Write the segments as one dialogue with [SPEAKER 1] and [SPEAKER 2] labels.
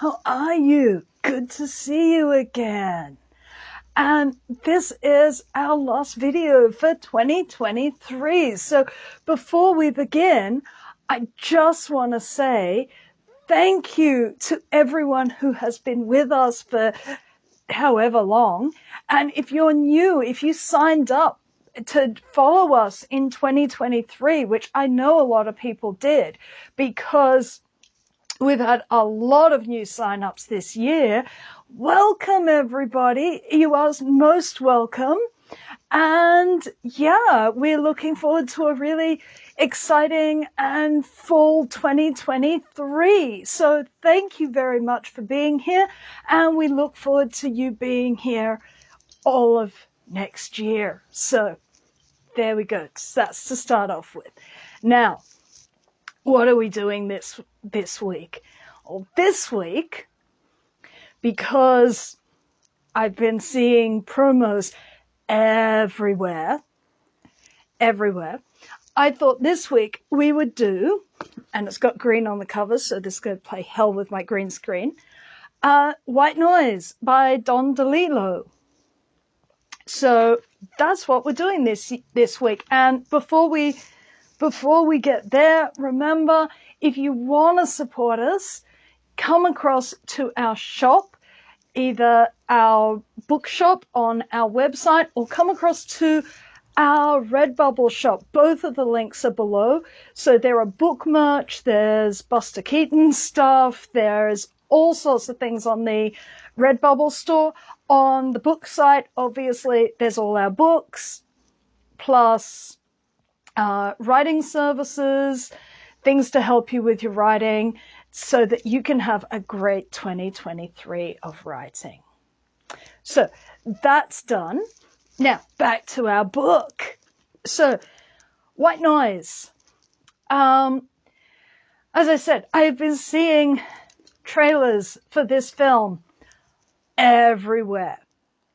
[SPEAKER 1] How are you? Good to see you again. And this is our last video for 2023. So before we begin, I just want to say thank you to everyone who has been with us for however long. And if you're new, if you signed up to follow us in 2023, which I know a lot of people did, because we've had a lot of new sign-ups this year. Welcome, everybody. You are most welcome. And yeah, we're looking forward to a really exciting and full 2023. So thank you very much for being here. And we look forward to you being here all of next year. So there we go. That's to start off with. Now, what are we doing this week? Well, this week, because I've been seeing promos everywhere, I thought this week we would do, and it's got green on the cover, so this is going to play hell with my green screen, White Noise by Don DeLillo. So that's what we're doing this week. And before we get there, remember, if you want to support us, come across to our shop, either our bookshop on our website or come across to our Redbubble shop. Both of the links are below. So there are book merch, there's Buster Keaton stuff, there's all sorts of things on the Redbubble store. On the book site, obviously, there's all our books, plus writing services, things to help you with your writing so that you can have a great 2023 of writing. So that's done. Now back to our book. So White Noise. As I said, I've been seeing trailers for this film everywhere.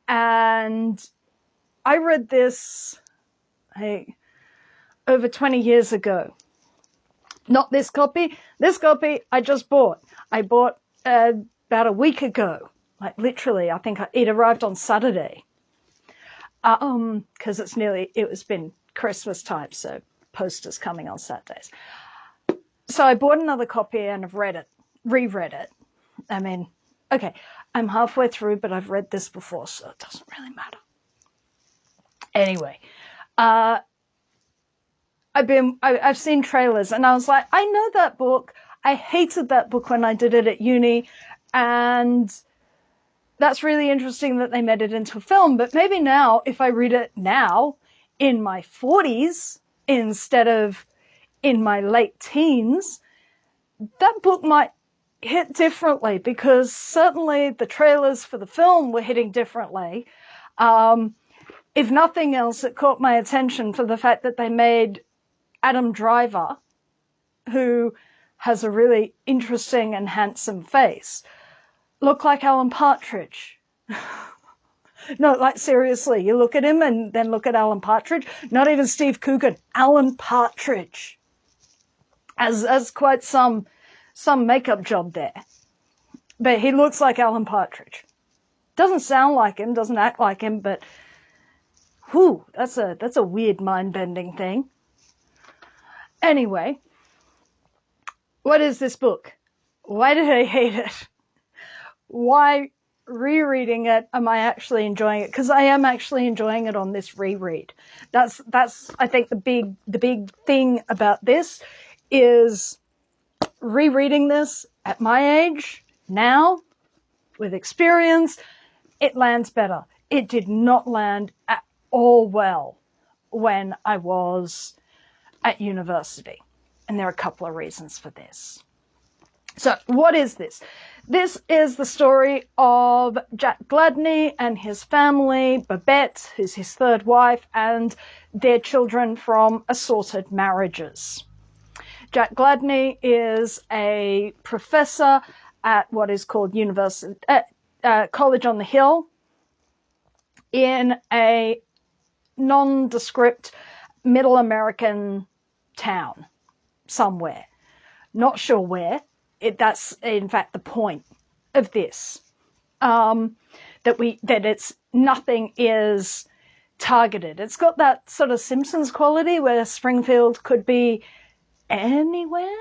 [SPEAKER 1] And I read this, over 20 years ago. Not this copy. This copy I just bought. I bought about a week ago. Like literally, I think it arrived on Saturday. Because it's been Christmas time, so posters coming on Saturdays. So I bought another copy and I've reread it. I mean, okay, I'm halfway through, but I've read this before, so it doesn't really matter. Anyway, I've seen trailers and I was like, I know that book. I hated that book when I did it at uni. And that's really interesting that they made it into a film. But maybe now, if I read it now in my 40s instead of in my late teens, that book might hit differently, because certainly the trailers for the film were hitting differently. If nothing else, it caught my attention for the fact that they made Adam Driver, who has a really interesting and handsome face, look like Alan Partridge. No, like seriously, you look at him and then look at Alan Partridge. Not even Steve Coogan, Alan Partridge. As quite some makeup job there. But he looks like Alan Partridge. Doesn't sound like him, doesn't act like him, but whew, that's a weird mind-bending thing. Anyway, what is this book? Why did I hate it? Why, rereading it, am I actually enjoying it? Because I am actually enjoying it on this reread. That's I think the big thing about this is rereading this at my age now with experience, it lands better. It did not land at all well when I was at university. And there are a couple of reasons for this. So what is this? This is the story of Jack Gladney and his family, Babette, who's his third wife, and their children from assorted marriages. Jack Gladney is a professor at what is called College on the Hill in a nondescript middle American town somewhere. Not sure where. That's in fact the point. of this. Nothing is targeted. It's got that sort of Simpsons quality where Springfield could be anywhere.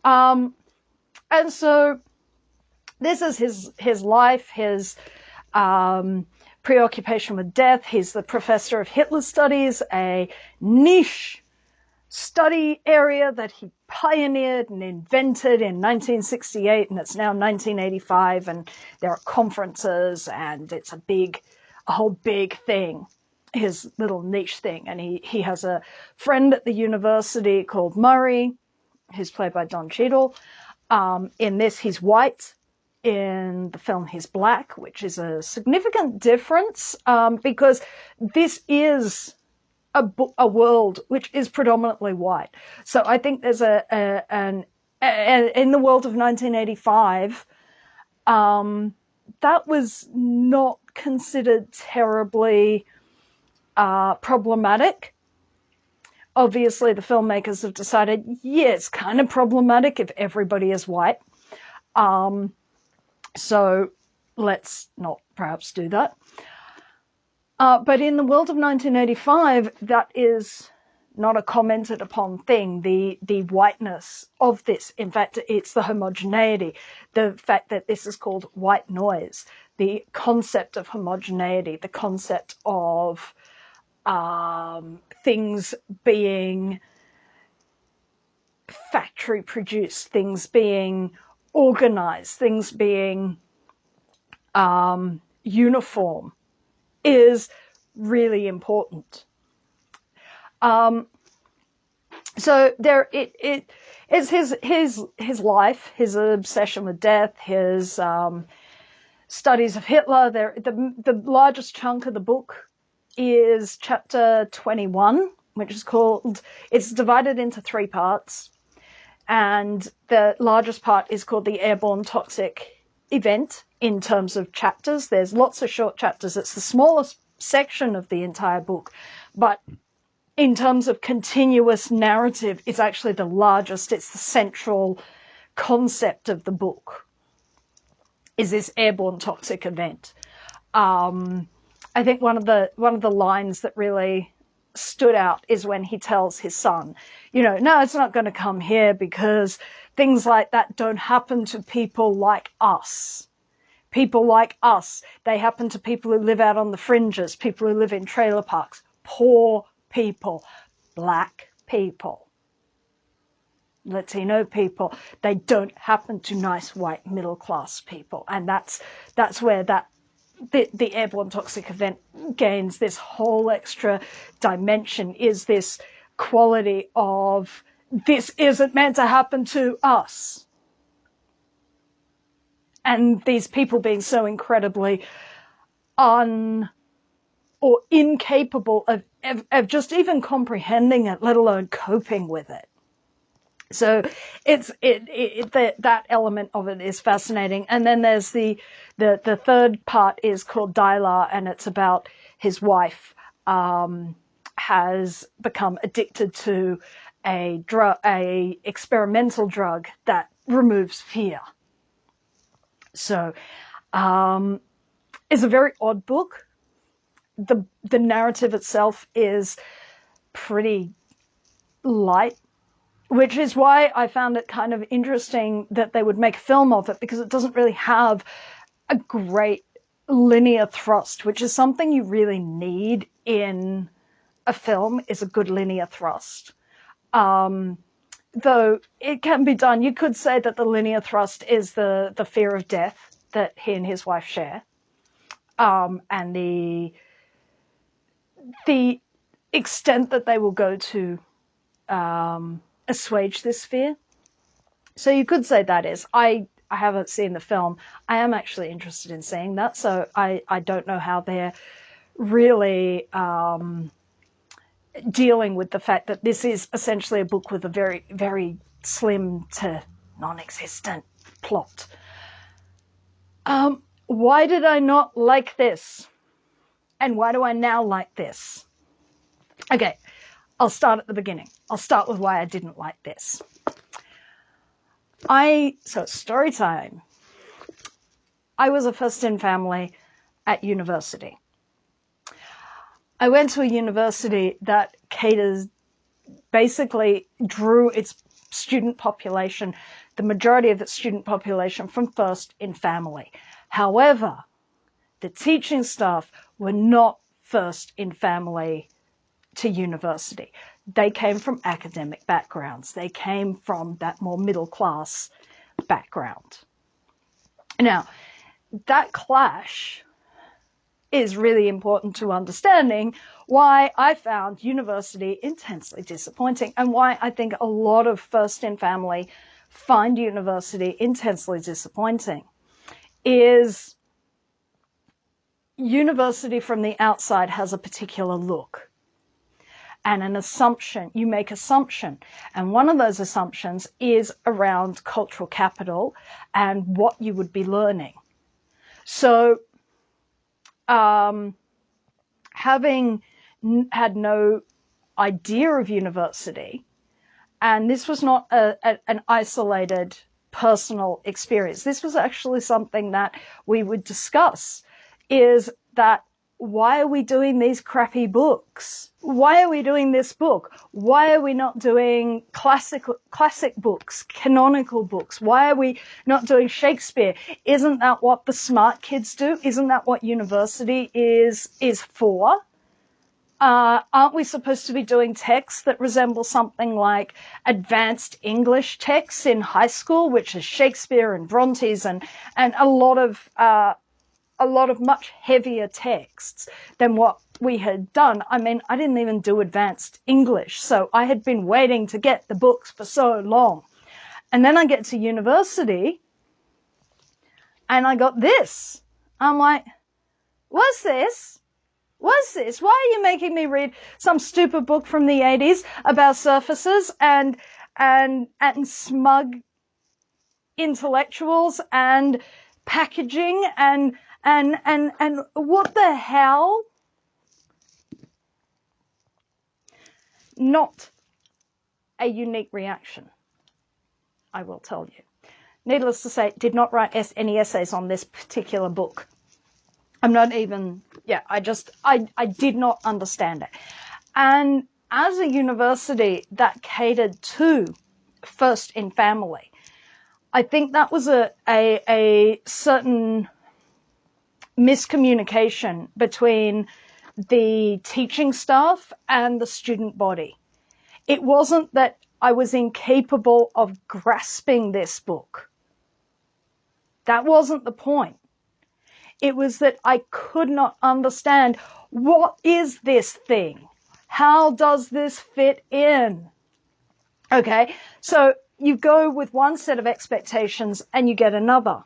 [SPEAKER 1] And so this is his life, his preoccupation with death. He's the professor of Hitler studies, a niche study area that he pioneered and invented in 1968, and it's now 1985, and there are conferences, and it's a whole big thing, his little niche thing. And he has a friend at the university called Murray, who's played by Don Cheadle. In this, he's white. In the film, he's black, which is a significant difference, because this is a world which is predominantly white. So I think there's in the world of 1985, that was not considered terribly problematic. Obviously, the filmmakers have decided, yeah, it's kind of problematic if everybody is white. So let's not perhaps do that. But in the world of 1985, that is not a commented upon thing, the whiteness of this. In fact, it's the homogeneity, the fact that this is called white noise, the concept of homogeneity, the concept of things being factory produced, things being organized, things being uniform, is really important. So there, it's his life, his obsession with death, his studies of Hitler. The largest chunk of the book is chapter 21, which is called. It's divided into 3 parts, and the largest part is called the Airborne Toxic Event. In terms of chapters, there's lots of short chapters. It's the smallest section of the entire book, but in terms of continuous narrative, it's actually the largest. It's the central concept of the book, is this airborne toxic event. I think one of the lines that really stood out is when he tells his son, no, it's not going to come here because things like that don't happen to people like us. People like us, they happen to people who live out on the fringes, people who live in trailer parks, poor people, black people, Latino people. They don't happen to nice white middle class people. And that's where the airborne toxic event gains this whole extra dimension, is this quality of this isn't meant to happen to us. And these people being so incredibly or incapable of just even comprehending it, let alone coping with it. So that element of it is fascinating. And then there's the third part is called Dylar, and it's about his wife has become addicted to a experimental drug that removes fear. So, it's a very odd book. The narrative itself is pretty light, which is why I found it kind of interesting that they would make a film of it, because it doesn't really have a great linear thrust, which is something you really need in a film, is a good linear thrust. Though it can be done, you could say that the linear thrust is the fear of death that he and his wife share, and the extent that they will go to assuage this fear. So you could say that is. I haven't seen the film. I am actually interested in seeing that, so I don't know how they're really dealing with the fact that this is essentially a book with a very, very slim to non-existent plot. Why did I not like this? And why do I now like this? Okay, I'll start at the beginning. I'll start with why I didn't like this. So story time. I was a first-in family at university. I went to a university that basically drew its student population, the majority of its student population, from first in family. However, the teaching staff were not first in family to university. They came from academic backgrounds. They came from that more middle class background. Now, that clash is really important to understanding why I found university intensely disappointing and why I think a lot of first in family find university intensely disappointing. Is university from the outside has a particular look and an assumption. You make assumption, and one of those assumptions is around cultural capital and what you would be learning. So having had no idea of university, and this was not an isolated personal experience. This was actually something that we would discuss, is that why are we doing these crappy books? Why are we doing this book? Why are we not doing classic books, canonical books? Why are we not doing Shakespeare? Isn't that what the smart kids do? Isn't that what university is for? Aren't we supposed to be doing texts that resemble something like advanced English texts in high school, which is Shakespeare and Bronte's and a lot of much heavier texts than what we had done. I mean, I didn't even do advanced English, so I had been waiting to get the books for so long. And then I get to university and I got this. I'm like, what's this? What's this? Why are you making me read some stupid book from the 80s about surfaces and smug intellectuals and packaging and what the hell? Not a unique reaction, I will tell you. Needless to say, did not write any essays on this particular book. I'm not even, I did not understand it. And as a university that catered to first in family, I think that was a certain miscommunication between the teaching staff and the student body. It wasn't that I was incapable of grasping this book. That wasn't the point. It was that I could not understand, what is this thing? How does this fit in? Okay, so you go with one set of expectations and you get another.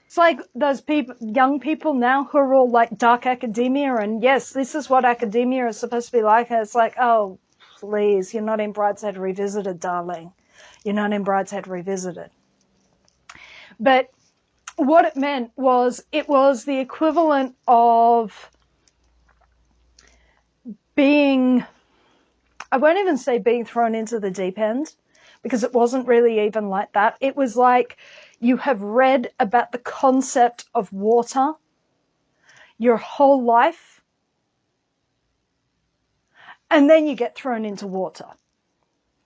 [SPEAKER 1] It's like those people, young people now who are all like dark academia, and yes, this is what academia is supposed to be like. And it's like, oh, please, you're not in Brideshead Revisited, darling. You're not in Brideshead Revisited. But what it meant was, it was the equivalent of being, I won't even say being thrown into the deep end, because it wasn't really even like that. It was like you have read about the concept of water your whole life, and then you get thrown into water.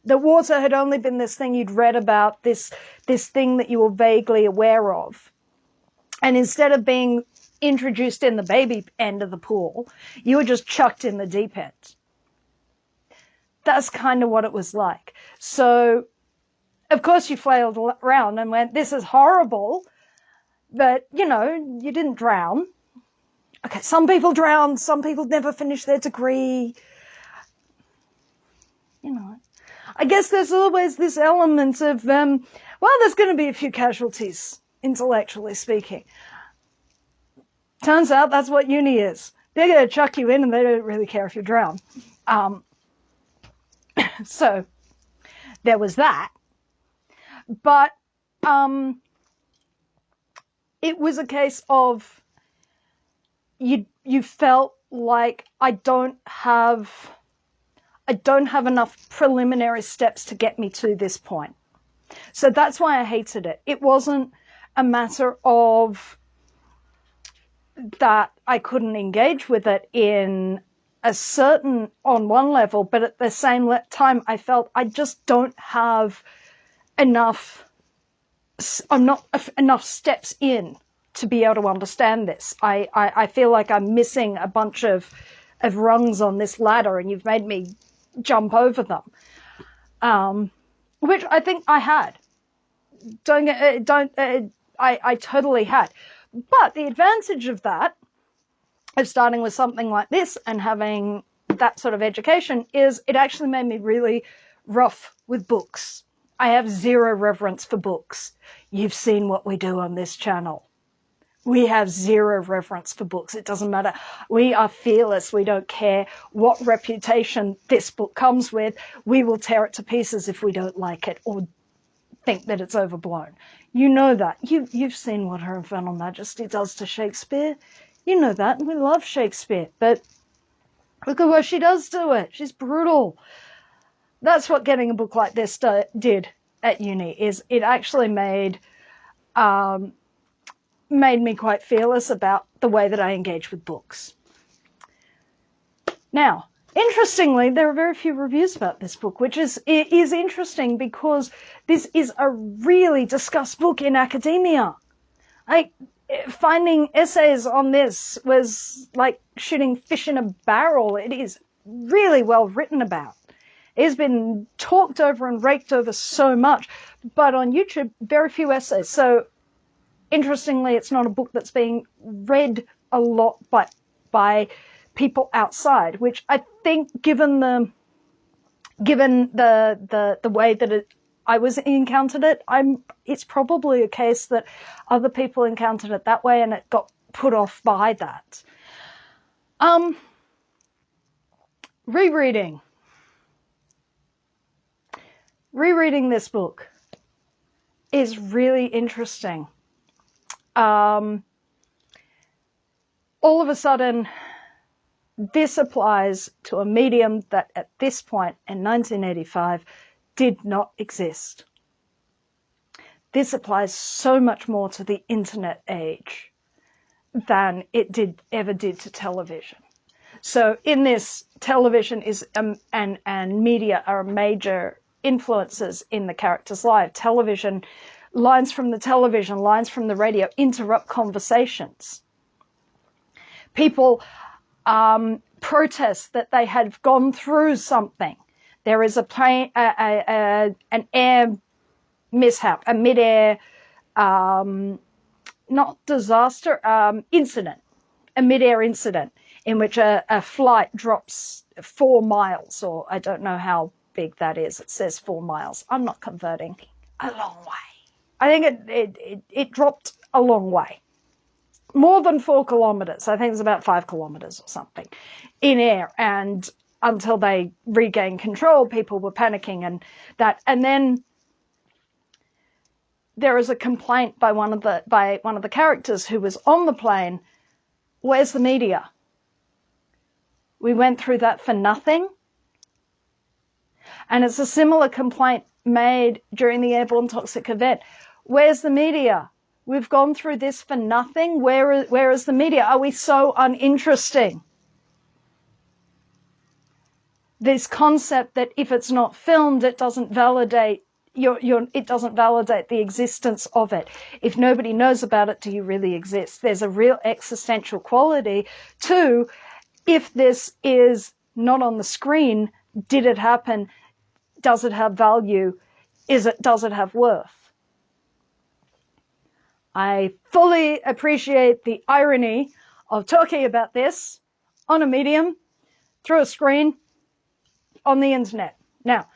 [SPEAKER 1] The water had only been this thing you'd read about, this thing that you were vaguely aware of. And instead of being introduced in the baby end of the pool, you were just chucked in the deep end. That's kind of what it was like. So, of course, you flailed around and went, this is horrible, but, you know, you didn't drown. Okay, some people drowned, some people never finished their degree. You know, I guess there's always this element of, well, there's going to be a few casualties, intellectually speaking. Turns out that's what uni is. They're going to chuck you in and they don't really care if you drown. So there was that. But it was a case of you felt like I don't have enough preliminary steps to get me to this point. So that's why I hated it. It wasn't a matter of that I couldn't engage with it in a certain, on one level, but at the same time, I felt I just don't have enough, I'm not enough steps in to be able to understand this. I feel like I'm missing a bunch of rungs on this ladder, and you've made me jump over them. Which I think I had. I totally had. But the advantage of that, of starting with something like this and having that sort of education, is it actually made me really rough with books. I have zero reverence for books. You've seen what we do on this channel. We have zero reverence for books. It doesn't matter. We are fearless. We don't care what reputation this book comes with. We will tear it to pieces if we don't like it or think that it's overblown. You know that. You've seen what Her Infernal Majesty does to Shakespeare. You know that. And we love Shakespeare. But look at what she does to it. She's brutal. That's what getting a book like this did at uni, is it actually made me quite fearless about the way that I engage with books. Now, interestingly, there are very few reviews about this book, which is interesting because this is a really discussed book in academia. Finding essays on this was like shooting fish in a barrel. It is really well written about. It's been talked over and raked over so much, but on YouTube, very few essays. So, interestingly, it's not a book that's being read a lot by people outside, which I think, given the way that I encountered it, it's probably a case that other people encountered it that way and it got put off by that. Rereading this book is really interesting. All of a sudden, this applies to a medium that at this point in 1985 did not exist. This applies so much more to the internet age than it ever did to television. So in this, television is and media are major influences in the character's life. Television, lines from the television, lines from the radio interrupt conversations. People protest that they have gone through something. There is an air mishap, a mid-air, not disaster, incident, a mid-air incident in which a flight drops 4 miles, or I don't know how big that is. It says 4 miles. I'm not converting. A long way. I think it dropped a long way. More than 4 kilometers. I think it's about 5 kilometers or something in air. And until they regained control, people were panicking and that. And then there is a complaint by one of the characters who was on the plane. Where's the media? We went through that for nothing. And it's a similar complaint made during the airborne toxic event. Where's the media? We've gone through this for nothing. Where is the media? Are we so uninteresting? This concept that if it's not filmed, it doesn't validate it doesn't validate the existence of it. If nobody knows about it, do you really exist? There's a real existential quality to, if this is not on the screen, did it happen? Does it have value? Does it have worth? I fully appreciate the irony of talking about this on a medium, through a screen, on the internet. Now,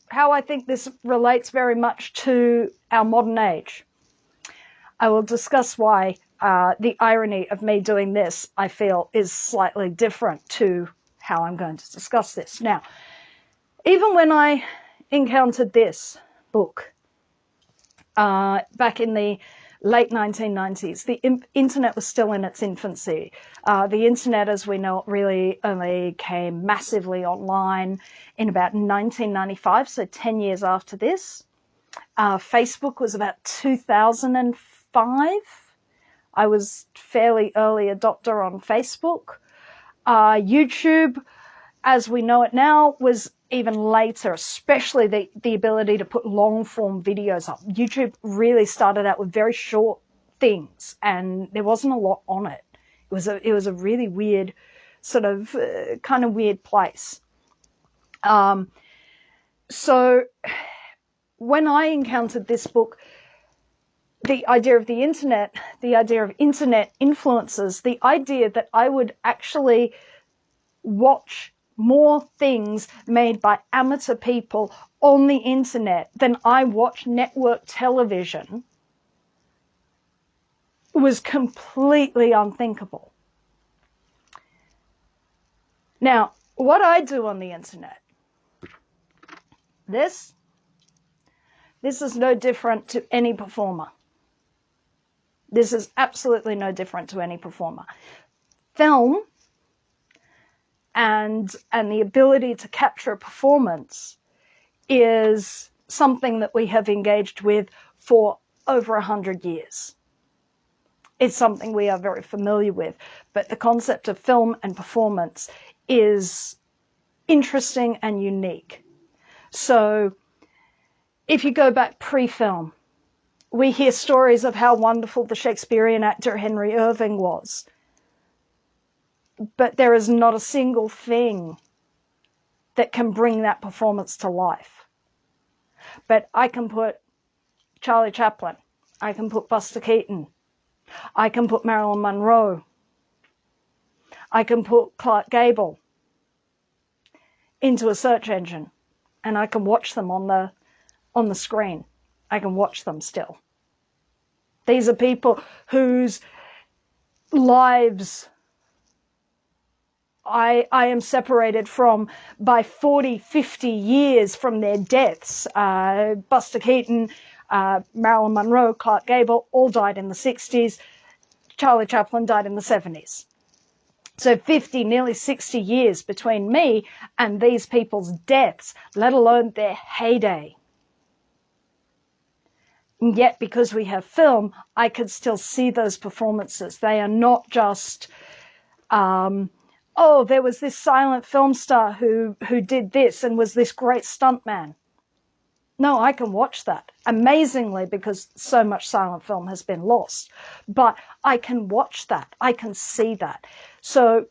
[SPEAKER 1] how I think this relates very much to our modern age. I will discuss why the irony of me doing this, I feel, is slightly different to how I'm going to discuss this. Now, even when I encountered this book, back in the late 1990s. The internet was still in its infancy. The internet, as we know it, really only came massively online in about 1995, so 10 years after this. Facebook was about 2005. I was fairly early adopter on Facebook. YouTube, as we know it now, was even later, especially the ability to put long-form videos up. YouTube really started out with very short things, and there wasn't a lot on it. It was a really weird, sort of, kind of weird place. So when I encountered this book, the idea of the internet, the idea of internet influences, the idea that I would actually watch more things made by amateur people on the internet than I watch network television was completely unthinkable. Now, what I do on the internet, this is no different to any performer. This is absolutely no different to any performer. Film and the ability to capture a performance is something that we have engaged with for over 100 years. It's something we are very familiar with, but the concept of film and performance is interesting and unique. So if you go back pre-film, we hear stories of how wonderful the Shakespearean actor Henry Irving was. But there is not a single thing that can bring that performance to life. But I can put Charlie Chaplin, I can put Buster Keaton, I can put Marilyn Monroe, I can put Clark Gable into a search engine, and I can watch them on the screen. I can watch them still. These are people whose lives I am separated from by 40, 50 years from their deaths. Buster Keaton, Marilyn Monroe, Clark Gable all died in the 60s. Charlie Chaplin died in the 70s. So 50, nearly 60 years between me and these people's deaths, let alone their heyday. And yet, because we have film, I could still see those performances. They are not just, oh, there was this silent film star who did this and was this great stuntman. No, I can watch that. Amazingly, because so much silent film has been lost. But I can watch that. I can see that. So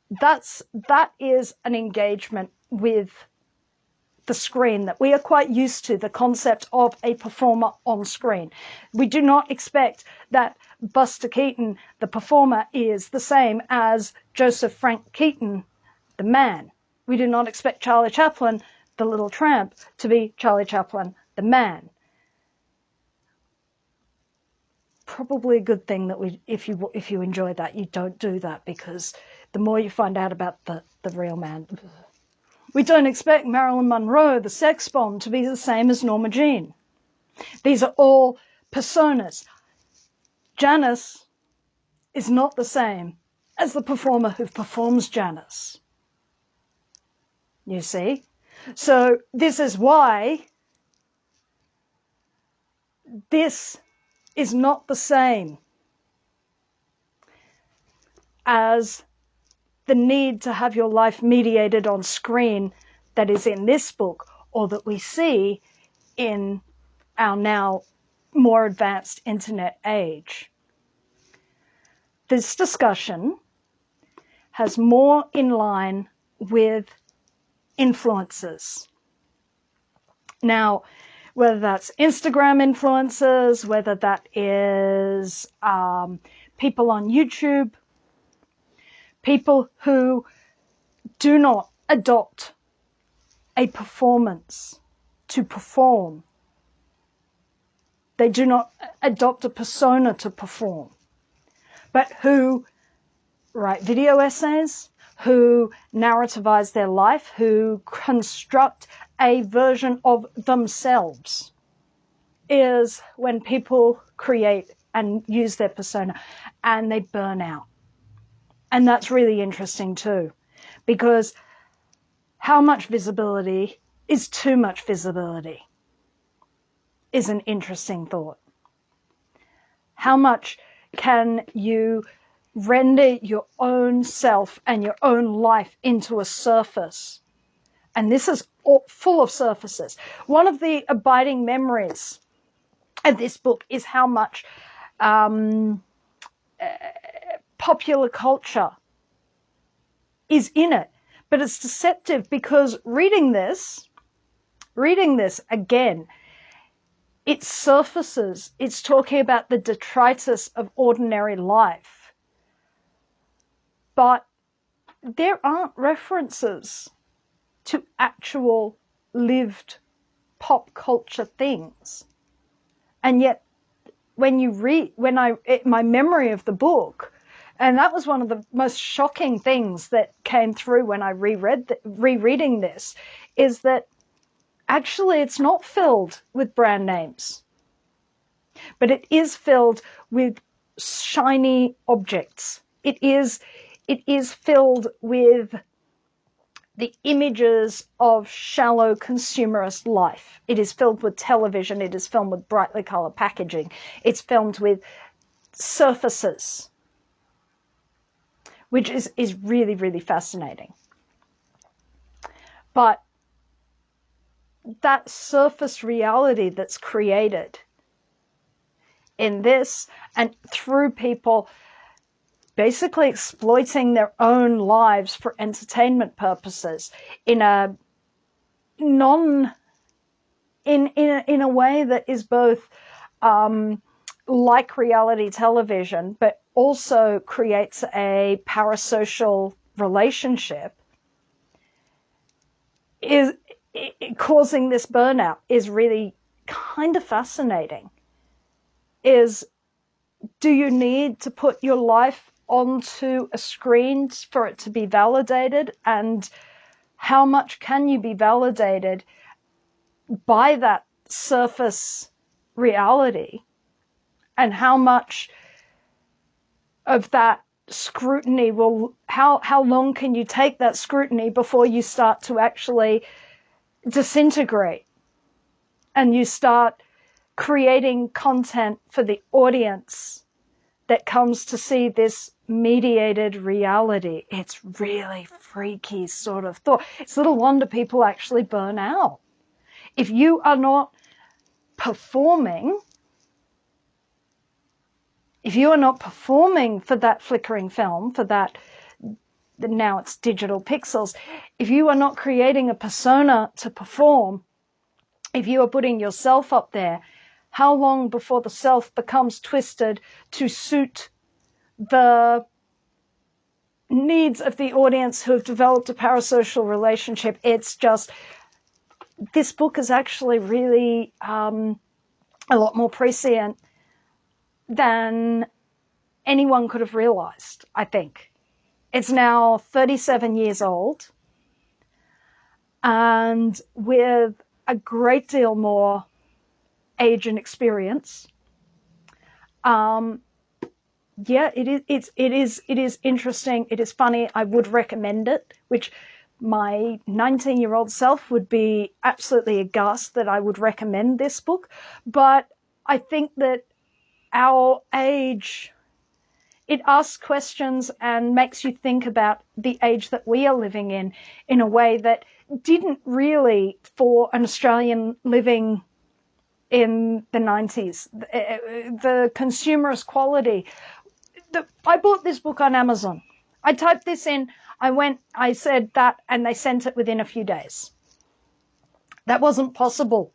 [SPEAKER 1] that is an engagement with the screen that we are quite used to, the concept of a performer on screen. We do not expect that Buster Keaton, the performer, is the same as Joseph Frank Keaton, the man. We do not expect Charlie Chaplin, the little tramp, to be Charlie Chaplin, the man. Probably a good thing that if you enjoy that, you don't do that, because the more you find out about the real man. We don't expect Marilyn Monroe, the sex bomb, to be the same as Norma Jean. These are all personas. Janis is not the same as the performer who performs Janis. You see? So this is why this is not the same as the need to have your life mediated on screen that is in this book, or that we see in our now more advanced internet age. This discussion has more in line with influencers. Now, whether that's Instagram influencers, whether that is people on YouTube, people who do not adopt a performance to perform. They do not adopt a persona to perform, but who write video essays, who narrativize their life, who construct a version of themselves, is when people create and use their persona, and they burn out. And that's really interesting too, because how much visibility is too much visibility is an interesting thought. How much can you render your own self and your own life into a surface? And this is full of surfaces. One of the abiding memories of this book is how much popular culture is in it. But it's deceptive, because reading this again, it surfaces, it's talking about the detritus of ordinary life. But there aren't references to actual lived pop culture things. And yet, when you read, my memory of the book, and that was one of the most shocking things that came through when I rereading this, is that actually it's not filled with brand names, but it is filled with shiny objects. It is filled with the images of shallow consumerist life. It is filled with television. It is filmed with brightly colored packaging. It's filmed with surfaces, which is really, really fascinating. But that surface reality that's created in this, and through people basically exploiting their own lives for entertainment purposes in a way that is both like reality television, but also creates a parasocial relationship, is causing this burnout, is really kind of fascinating. Do you need to put your life onto a screen for it to be validated? And how much can you be validated by that surface reality? And how much of that scrutiny how long can you take that scrutiny before you start to actually disintegrate and you start creating content for the audience that comes to see this mediated reality? It's really freaky sort of thought. It's little wonder people actually burn out. If you are not performing, for that flickering film, for that, now it's digital pixels, if you are not creating a persona to perform, if you are putting yourself up there, how long before the self becomes twisted to suit the needs of the audience who have developed a parasocial relationship? It's just, this book is actually really a lot more prescient than anyone could have realized, I think. It's now 37 years old, and with a great deal more age and experience. It is interesting. It is funny. I would recommend it, which my 19-year-old self would be absolutely aghast that I would recommend this book. But I think that our age, it asks questions and makes you think about the age that we are living in a way that didn't really for an Australian living in the 90s. The consumerist quality. I bought this book on Amazon. I typed this in, I said that, and they sent it within a few days. That wasn't possible.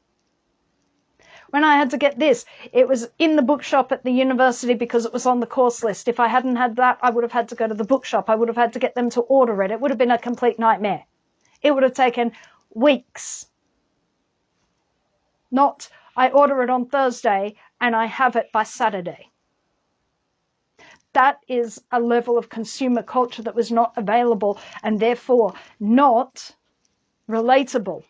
[SPEAKER 1] When I had to get this, it was in the bookshop at the university because it was on the course list. If I hadn't had that, I would have had to go to the bookshop. I would have had to get them to order it. It would have been a complete nightmare. It would have taken weeks. Not, I order it on Thursday and I have it by Saturday. That is a level of consumer culture that was not available and therefore not relatable.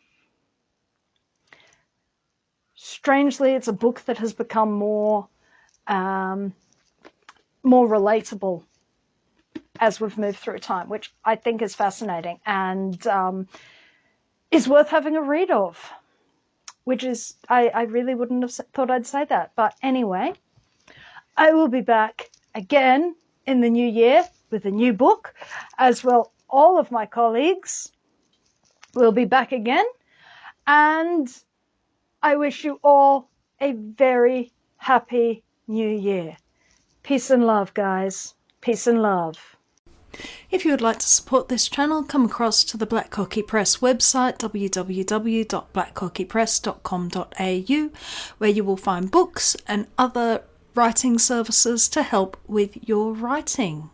[SPEAKER 1] Strangely, it's a book that has become more more relatable as we've moved through time, which I think is fascinating and is worth having a read of, which is, I really wouldn't have thought I'd say that. But anyway, I will be back again in the new year with a new book, as well. All of my colleagues will be back again, and I wish you all a very happy new year. Peace and love, guys. Peace and love. If you would like to support this channel, come across to the Black Cockie Press website, www.blackcockiepress.com.au, where you will find books and other writing services to help with your writing.